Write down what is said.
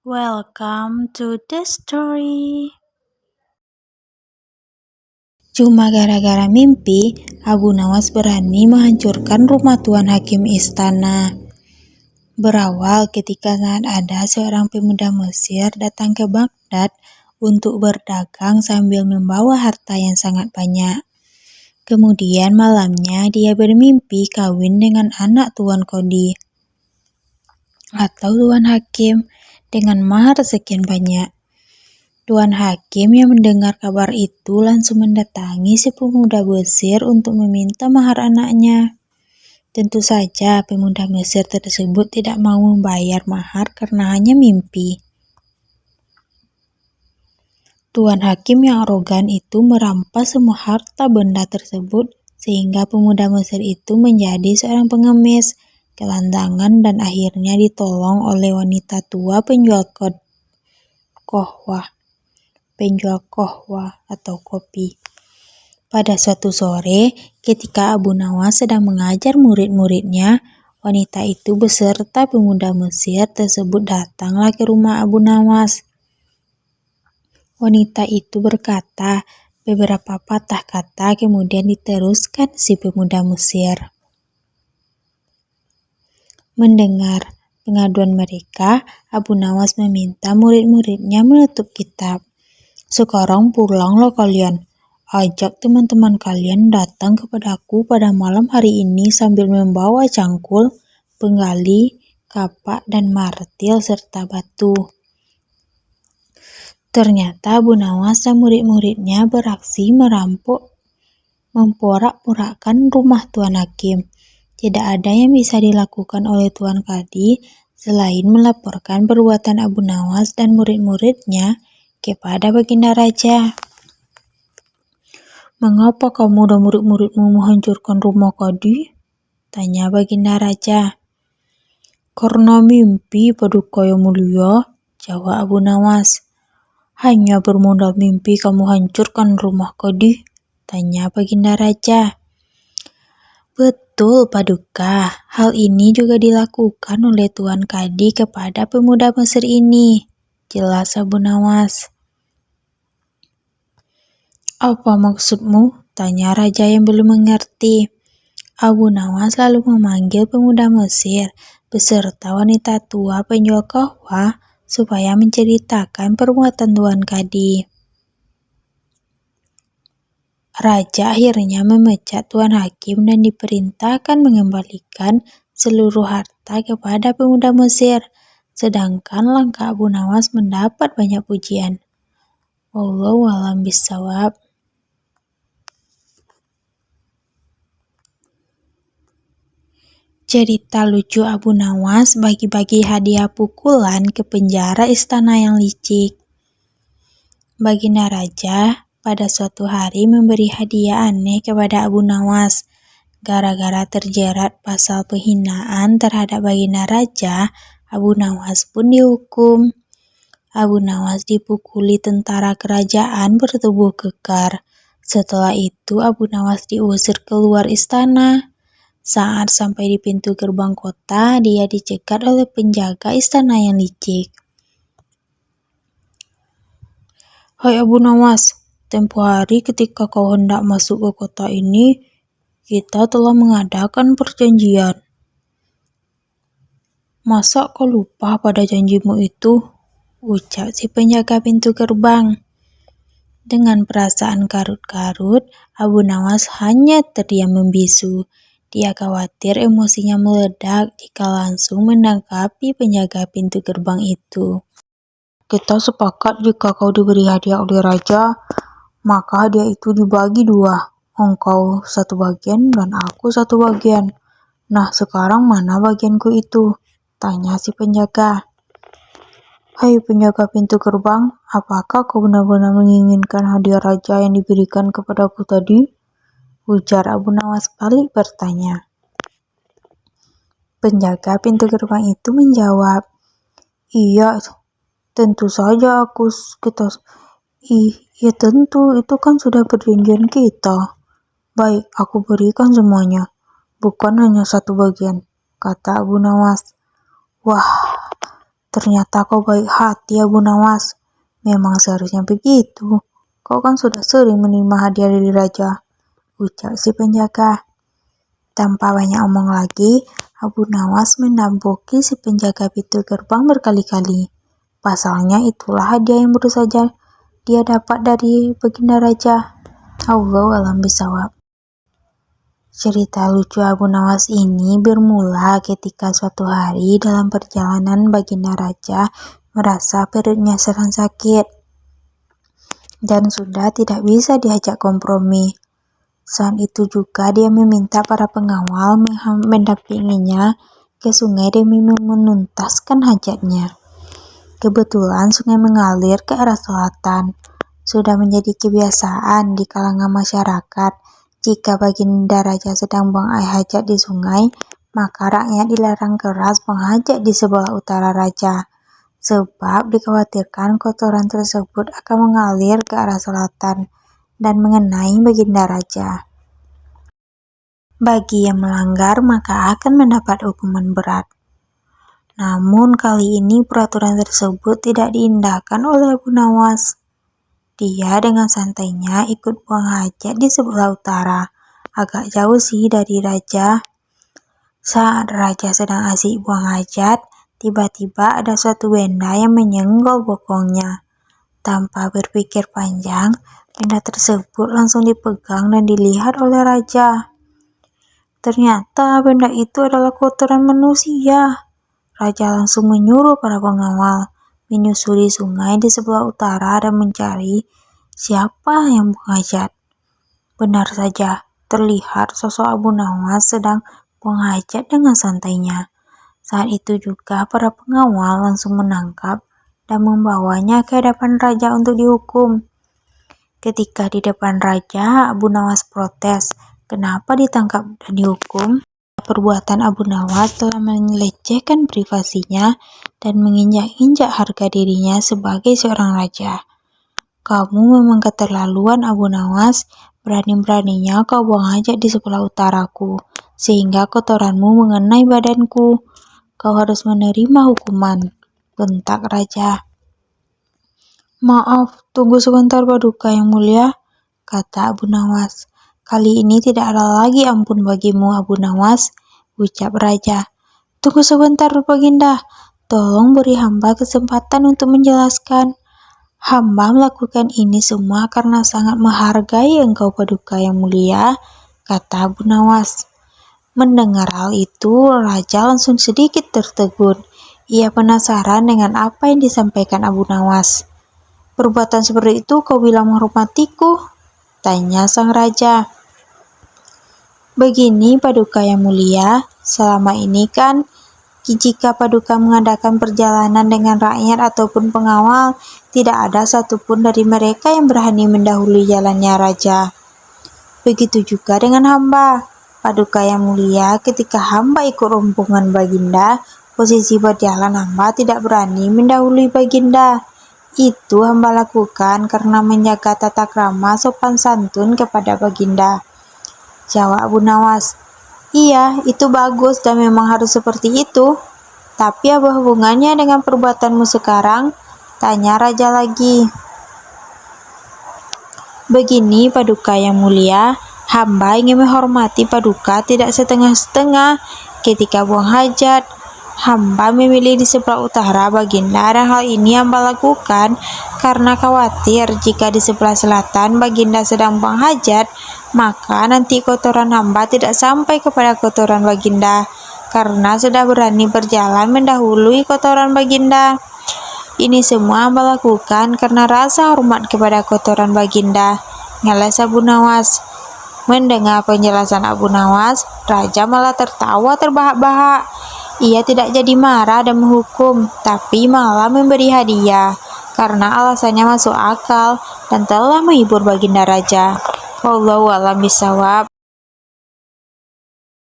Welcome to the story. Cuma gara-gara mimpi, Abu Nawas berani menghancurkan rumah Tuan Hakim istana. Berawal ketika saat ada seorang pemuda Mesir datang ke Baghdad untuk berdagang sambil membawa harta yang sangat banyak. Kemudian malamnya dia bermimpi kawin dengan anak Tuan Kodi atau Tuan Hakim dengan mahar sekian banyak. Tuan Hakim yang mendengar kabar itu langsung mendatangi si pemuda Mesir untuk meminta mahar anaknya. Tentu saja pemuda Mesir tersebut tidak mau membayar mahar karena hanya mimpi. Tuan Hakim yang arogan itu merampas semua harta benda tersebut sehingga pemuda Mesir itu menjadi seorang pengemis, gelandangan dan akhirnya ditolong oleh wanita tua penjual kohwa atau kopi. Pada suatu sore, ketika Abu Nawas sedang mengajar murid-muridnya, wanita itu beserta pemuda Mesir tersebut datanglah ke rumah Abu Nawas. Wanita itu berkata beberapa patah kata kemudian diteruskan si pemuda Mesir. Mendengar pengaduan mereka, Abu Nawas meminta murid-muridnya menutup kitab. Sekarang pulanglah kalian. Ajak teman-teman kalian datang kepadaku pada malam hari ini sambil membawa cangkul, penggali, kapak, dan martil serta batu. Ternyata Abu Nawas dan murid-muridnya beraksi memporak-porakkan rumah Tuan Hakim. Tidak ada yang bisa dilakukan oleh Tuan Kadi selain melaporkan perbuatan Abu Nawas dan murid-muridnya kepada Baginda Raja. "Mengapa kamu dan murid-muridmu menghancurkan rumah Kadi?" tanya Baginda Raja. "Karena mimpi, Paduka yang mulia," jawab Abu Nawas. "Hanya bermodal mimpi kamu hancurkan rumah Kadi?" tanya Baginda Raja. "Betul, Paduka. Hal ini juga dilakukan oleh Tuan Kadi kepada pemuda Mesir ini," jelas Abu Nawas. "Apa maksudmu?" tanya Raja yang belum mengerti. Abu Nawas lalu memanggil pemuda Mesir beserta wanita tua penjual kahwa supaya menceritakan perbuatan Tuan Kadi. Raja akhirnya memecat Tuan Hakim dan diperintahkan mengembalikan seluruh harta kepada pemuda Mesir, sedangkan langkah Abu Nawas mendapat banyak pujian. Wallahu a'lam bishawab. Cerita lucu Abu Nawas bagi-bagi hadiah pukulan ke penjara istana yang licik. Baginda Raja pada suatu hari memberi hadiah aneh kepada Abu Nawas. Gara-gara terjerat pasal penghinaan terhadap Baginda Raja, Abu Nawas pun dihukum. Abu Nawas dipukuli tentara kerajaan bertubuh kekar. Setelah itu Abu Nawas diusir keluar istana. Saat sampai di pintu gerbang kota, dia dicegat oleh penjaga istana yang licik. "Hai Abu Nawas, tempo hari ketika kau hendak masuk ke kota ini, kita telah mengadakan perjanjian. Masa kau lupa pada janjimu itu?" ucap si penjaga pintu gerbang. Dengan perasaan karut-karut, Abu Nawas hanya terdiam membisu. Dia khawatir emosinya meledak jika langsung menangkapi penjaga pintu gerbang itu. "Kita sepakat jika kau diberi hadiah oleh raja, maka hadiah itu dibagi dua. Engkau satu bagian dan aku satu bagian. Nah, sekarang mana bagianku itu?" tanya si penjaga. "Hai penjaga pintu gerbang, apakah kau benar-benar menginginkan hadiah raja yang diberikan kepadaku tadi?" ujar Abu Nawas balik bertanya. Penjaga pintu gerbang itu menjawab, "Iya, tentu saja Iya tentu, itu kan sudah perjanjian kita." "Baik, aku berikan semuanya, bukan hanya satu bagian," kata Abu Nawas. "Wah, Ternyata kau baik hati, Abu Nawas. Memang seharusnya begitu. Kau kan sudah sering menerima hadiah dari raja, ucap si penjaga. Tanpa banyak omong lagi, Abu Nawas menamboki si penjaga pintu gerbang berkali-kali. Pasalnya itulah hadiah yang baru saja dia dapat dari baginda raja. Allahu a'lam bishawab. Cerita lucu Abu Nawas ini bermula ketika suatu hari dalam perjalanan baginda raja merasa perutnya sedang sakit dan sudah tidak bisa diajak kompromi. Saat itu juga dia meminta para pengawal mendampinginya ke sungai demi menuntaskan hajatnya. Kebetulan sungai mengalir ke arah selatan. Sudah menjadi kebiasaan di kalangan masyarakat, jika baginda raja sedang buang air hajat di sungai, maka rakyat dilarang keras buang hajat di sebelah utara raja, sebab dikhawatirkan kotoran tersebut akan mengalir ke arah selatan dan mengenai baginda raja. Bagi yang melanggar maka akan mendapat hukuman berat. Namun kali ini peraturan tersebut tidak diindahkan oleh Abu Nawas. Dia dengan santainya ikut buang hajat di sebelah utara, agak jauh sih dari raja. Saat raja sedang asik buang hajat, tiba-tiba ada suatu benda yang menyenggol bokongnya. Tanpa berpikir panjang, benda tersebut langsung dipegang dan dilihat oleh raja. Ternyata benda itu adalah kotoran manusia. Raja langsung menyuruh para pengawal menyusuri sungai di sebelah utara dan mencari siapa yang buang hajat. Benar saja, terlihat sosok Abu Nawas sedang buang hajat dengan santainya. Saat itu juga para pengawal langsung menangkap dan membawanya ke hadapan raja untuk dihukum. Ketika di depan raja, Abu Nawas protes, kenapa ditangkap dan dihukum? Perbuatan Abu Nawas telah melecehkan privasinya dan menginjak-injak harga dirinya sebagai seorang raja. Kamu memang keterlaluan, Abu Nawas. Berani-beraninya kau buang hajat di sebelah utaraku, sehingga kotoranmu mengenai badanku. Kau harus menerima hukuman, bentak raja. Maaf, tunggu sebentar Paduka yang mulia, kata Abu Nawas. Kali ini tidak ada lagi ampun bagimu, Abu Nawas, ucap raja. Tunggu sebentar, Baginda. Tolong beri hamba kesempatan untuk menjelaskan. Hamba melakukan ini semua karena sangat menghargai engkau, Paduka yang mulia, kata Abu Nawas. Mendengar hal itu, raja langsung sedikit tertegun. Ia penasaran dengan apa yang disampaikan Abu Nawas. Perbuatan seperti itu kau bilang menghormatiku? Tanya sang raja. Begini Paduka yang mulia, selama ini kan jika Paduka mengadakan perjalanan dengan rakyat ataupun pengawal, tidak ada satupun dari mereka yang berani mendahului jalannya raja. Begitu juga dengan hamba, Paduka yang mulia, ketika hamba ikut rombongan baginda, posisi berjalan hamba tidak berani mendahului baginda. Itu hamba lakukan karena menjaga tata krama sopan santun kepada baginda, jawab Abu Nawas. Iya, itu bagus dan memang harus seperti itu. Tapi apa hubungannya dengan perbuatanmu sekarang? Tanya raja lagi. Begini Paduka yang mulia, hamba ingin menghormati Paduka tidak setengah-setengah. Ketika buang hajat, hamba memilih di sebelah utara baginda dan hal ini hamba lakukan karena khawatir jika di sebelah selatan baginda sedang buang hajat, maka nanti kotoran hamba tidak sampai kepada kotoran baginda karena sudah berani berjalan mendahului kotoran baginda. Ini semua hamba lakukan karena rasa hormat kepada kotoran baginda, ngeles Abu Nawas. Mendengar penjelasan Abu Nawas, raja malah tertawa terbahak-bahak. Ia tidak jadi marah dan menghukum, tapi malah memberi hadiah karena alasannya masuk akal dan telah menghibur baginda raja. Wallahu a'lam bishawab.